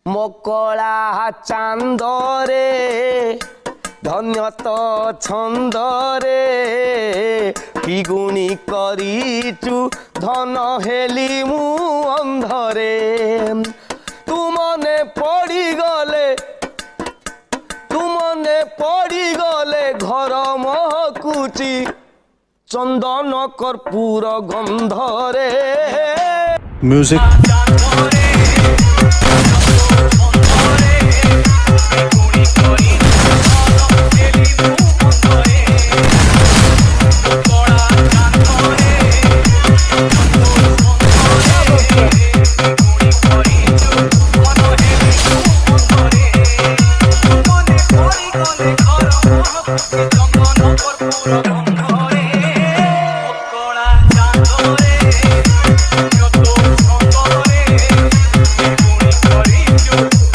মকলা চান্দরে ধন্যত ছন্দরে কিগুণী করিচু ধন হেলি মু অন্ধরে তুমনে পড়িগলে ঘর মহকুচি চন্দন কর্পূর গন্ধরে म्यूजिक Yo